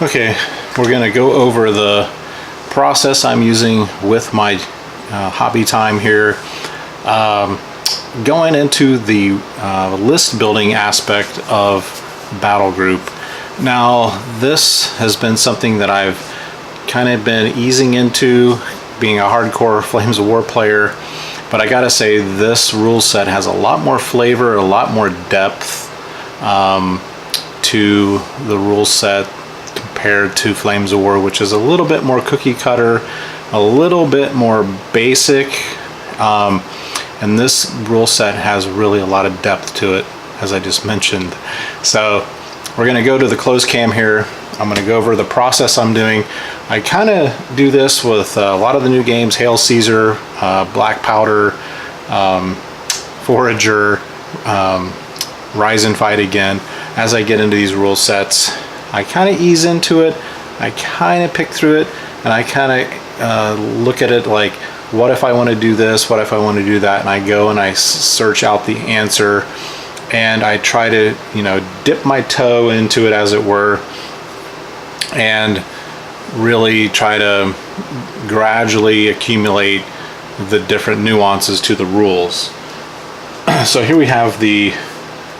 Okay, we're going to go over the process I'm using with my hobby time here. Going into the list building aspect of Battlegroup. Now, this has been something that I've kind of been easing into, being a hardcore Flames of War player, but I gotta say this rule set has a lot more flavor, a lot more depth to the rule set compared to Flames of War, which is a little bit more cookie cutter, a little bit more basic, and this rule set has really a lot of depth to it, as I just mentioned. So we're going to go to the closed cam here. I'm going to go over the process I'm doing. I kind of do this with a lot of the new games: Hail Caesar, Black Powder, Forager, Rise and Fight Again. As I get into these rule sets, I kind of ease into it, I kind of pick through it, and I kind of look at it like, what if I want to do this, what if I want to do that, and I go and I search out the answer, and I try to, you know, dip my toe into it, as it were, and really try to gradually accumulate the different nuances to the rules. So here we have the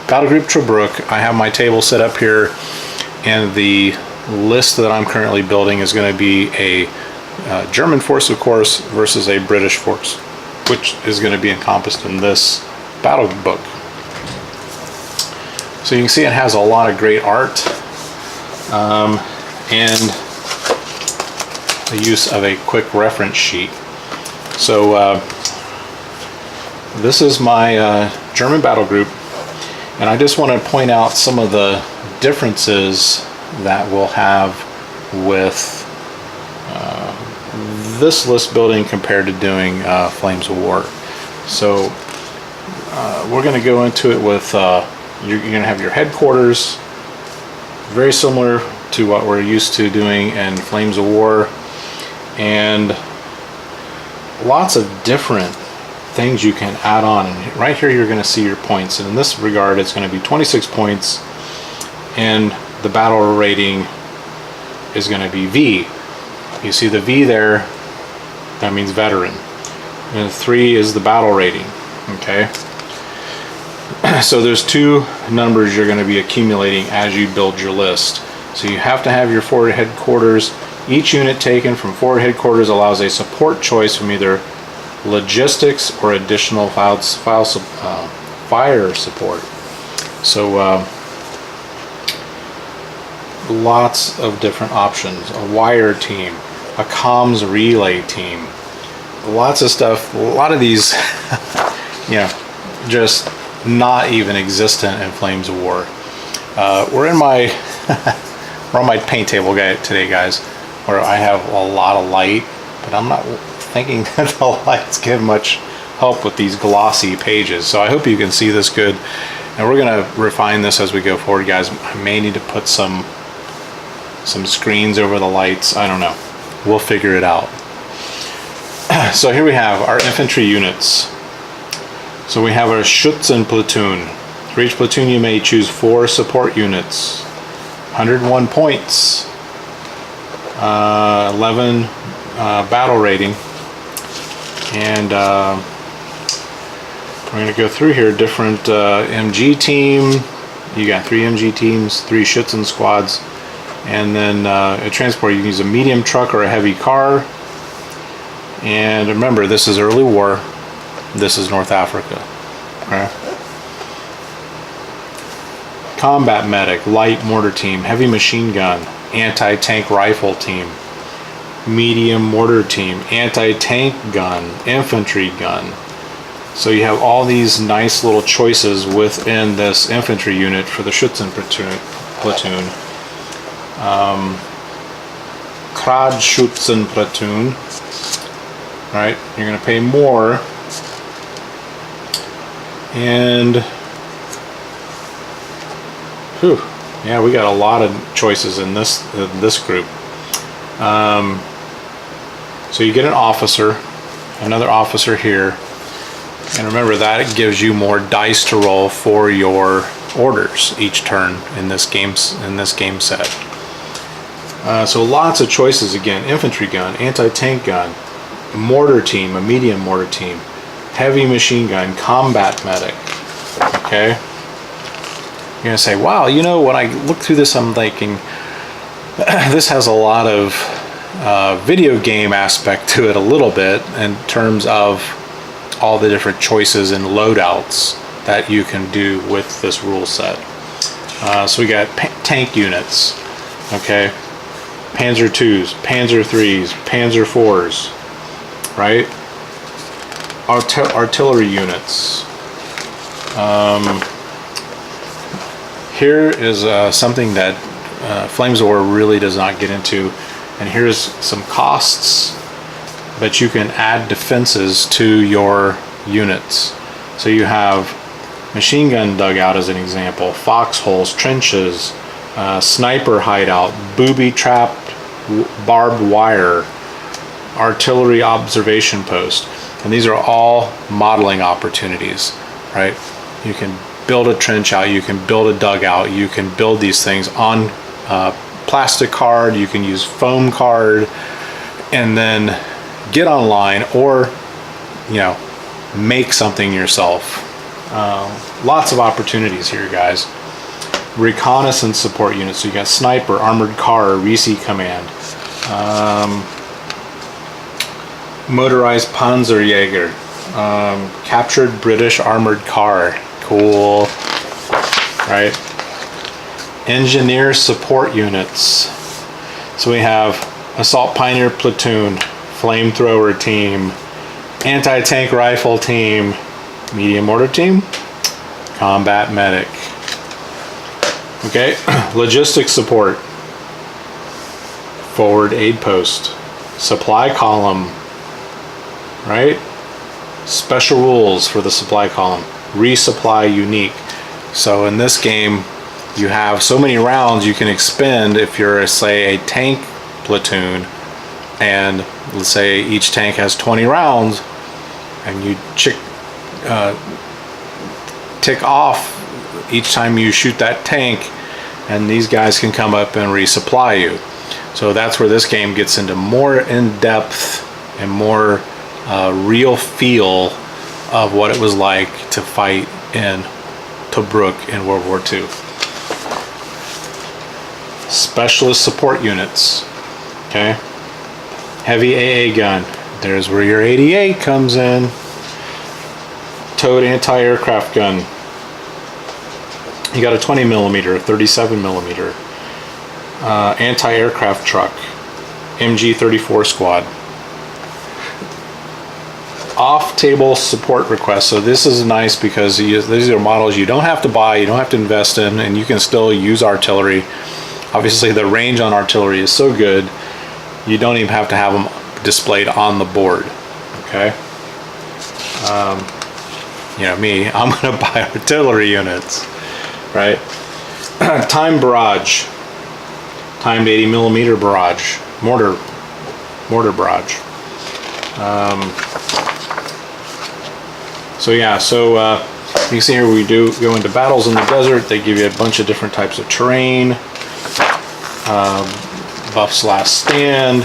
Battlegroup Tobruk. I have my table set up here, and the list that I'm currently building is going to be a German force, of course, versus a British force, which is going to be encompassed in this battle book. So you can see it has a lot of great art, and the use of a quick reference sheet. So this is my German Battlegroup, and I just want to point out some of the differences that we'll have with this list building compared to doing Flames of War. So we're going to go into it with you're going to have your headquarters, very similar to what we're used to doing in Flames of War, and lots of different things you can add on. And right here you're going to see your points, and in this regard it's going to be 26 points, and the battle rating is going to be V. You see the V there, that means veteran, and 3 is the battle rating. Okay, so there's 2 numbers you're going to be accumulating as you build your list. So you have to have your forward headquarters. Each unit taken from forward headquarters allows a support choice from either logistics or additional fire support. So lots of different options. A wire team, a comms relay team, lots of stuff. A lot of these, you know, just not even existent in Flames of War. We're in my we're on my paint table today, guys, where I have a lot of light, but I'm not thinking that the lights give much help with these glossy pages. So I hope you can see this good, and we're gonna refine this as we go forward, guys. I may need to put some screens over the lights. I don't know. We'll figure it out. So here we have our infantry units. So we have our Schützen platoon. For each platoon you may choose 4 support units. 101 points. 11 battle rating. And we're going to go through here different MG team. You got 3 MG teams, 3 Schützen squads. And then a transport, you can use a medium truck or a heavy car. And remember, this is early war. This is North Africa. Okay. Combat medic, light mortar team, heavy machine gun, anti-tank rifle team, medium mortar team, anti-tank gun, infantry gun. So you have all these nice little choices within this infantry unit for the Schützen platoon. Kradschützen platoon. Right, you're going to pay more, and whew, yeah, we got a lot of choices in this group. So you get an officer, another officer here, and remember that it gives you more dice to roll for your orders each turn in this game set. So lots of choices again. Infantry gun, anti-tank gun, mortar team, a medium mortar team, heavy machine gun, combat medic. Okay. You're going to say, wow, you know, when I look through this, I'm thinking, this has a lot of video game aspect to it a little bit in terms of all the different choices and loadouts that you can do with this rule set. So we got tank units, okay, Panzer IIs, Panzer IIIs, Panzer IVs, right? Artillery units. Here is something that Flames of War really does not get into, and here's some costs, but you can add defenses to your units. So you have machine gun dugout as an example, foxholes, trenches, sniper hideout, booby-trapped barbed wire, artillery observation post, and these are all modeling opportunities, right? You can build a trench out, you can build a dugout, you can build these things on plastic card, you can use foam card, and then get online or, you know, make something yourself. Lots of opportunities here, guys. Reconnaissance support units. So you got sniper, armored car, REC command, motorized Panzerjäger, captured British armored car. Cool, right? Engineer support units. So we have assault pioneer platoon, flamethrower team, anti-tank rifle team, medium mortar team, combat medic. Okay, logistics support, forward aid post, supply column, right? Special rules for the supply column, resupply unique. So in this game, you have so many rounds you can expend if you're, say, a tank platoon, and let's say each tank has 20 rounds, and you tick off each time you shoot that tank, and these guys can come up and resupply you. So that's where this game gets into more in-depth and more real feel of what it was like to fight in Tobruk in World War II. Specialist support units, okay? Heavy AA gun, there's where your 88 comes in. Towed anti-aircraft gun. You got a 20 millimeter, 37 millimeter. Anti-aircraft truck, MG-34 squad. Off-table support requests. So this is nice because these are models you don't have to buy, you don't have to invest in, and you can still use artillery. Obviously the range on artillery is so good, you don't even have to have them displayed on the board, okay? You know me, I'm gonna buy artillery units, right? Timed barrage, timed 80 millimeter barrage, mortar barrage. So yeah, so you can see here we do go into battles in the desert. They give you a bunch of different types of terrain, buffs last stand,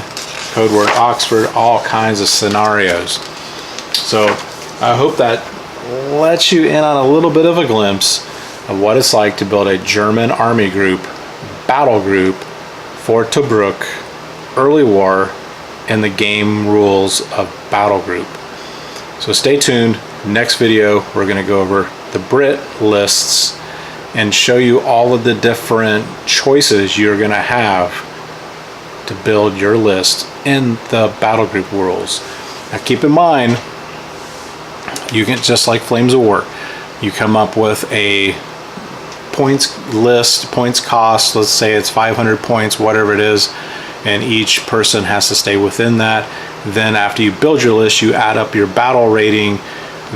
code word Oxford, all kinds of scenarios. So I hope that lets you in on a little bit of a glimpse of what it's like to build a German army group, battle group for Tobruk, early war, and the game rules of Battlegroup. So stay tuned. Next video, we're going to go over the Brit lists and show you all of the different choices you're going to have to build your list in the Battlegroup rules. Now keep in mind, you can, just like Flames of War, you come up with a points list, points cost, let's say it's 500 points, whatever it is, and each person has to stay within that. Then after you build your list, you add up your battle rating.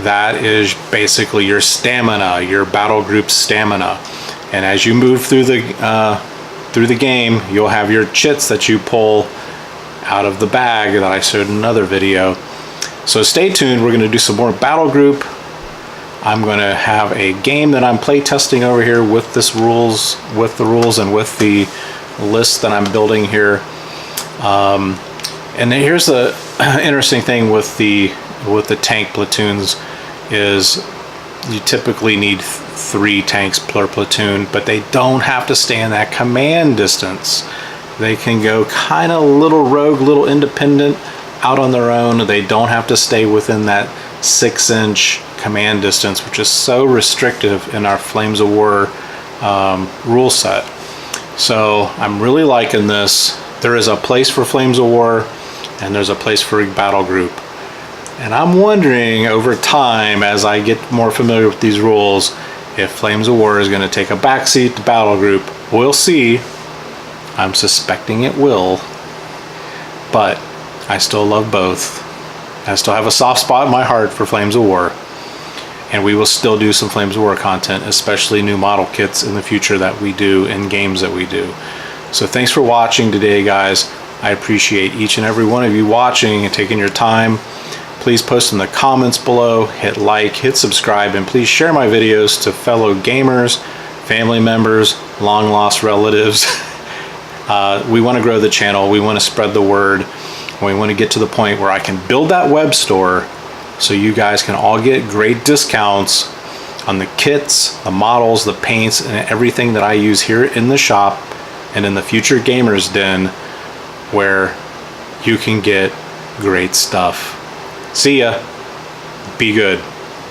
That is basically your stamina, your battle group stamina. And as you move through the game, you'll have your chits that you pull out of the bag that I showed in another video. So stay tuned. We're going to do some more battle group. I'm going to have a game that I'm play testing over here with the rules and with the list that I'm building here. And here's the interesting thing with the tank platoons is you typically need 3 tanks per platoon, but they don't have to stay in that command distance. They can go kind of little rogue, little independent out on their own. They don't have to stay within that 6-inch command distance, which is so restrictive in our Flames of War rule set. So I'm really liking this. There is a place for Flames of War and there's a place for Battle Group. And I'm wondering over time, as I get more familiar with these rules, if Flames of War is going to take a backseat to Battle Group. We'll see. I'm suspecting it will. But I still love both. I still have a soft spot in my heart for Flames of War. And we will still do some Flames of War content, especially new model kits in the future that we do and games that we do. So thanks for watching today, guys. I appreciate each and every one of you watching and taking your time. Please post in the comments below, hit like, hit subscribe, and please share my videos to fellow gamers, family members, long lost relatives. We want to grow the channel. We want to spread the word. We want to get to the point where I can build that web store so you guys can all get great discounts on the kits, the models, the paints, and everything that I use here in the shop and in the future Gamers Den, where you can get great stuff. See ya. Be good.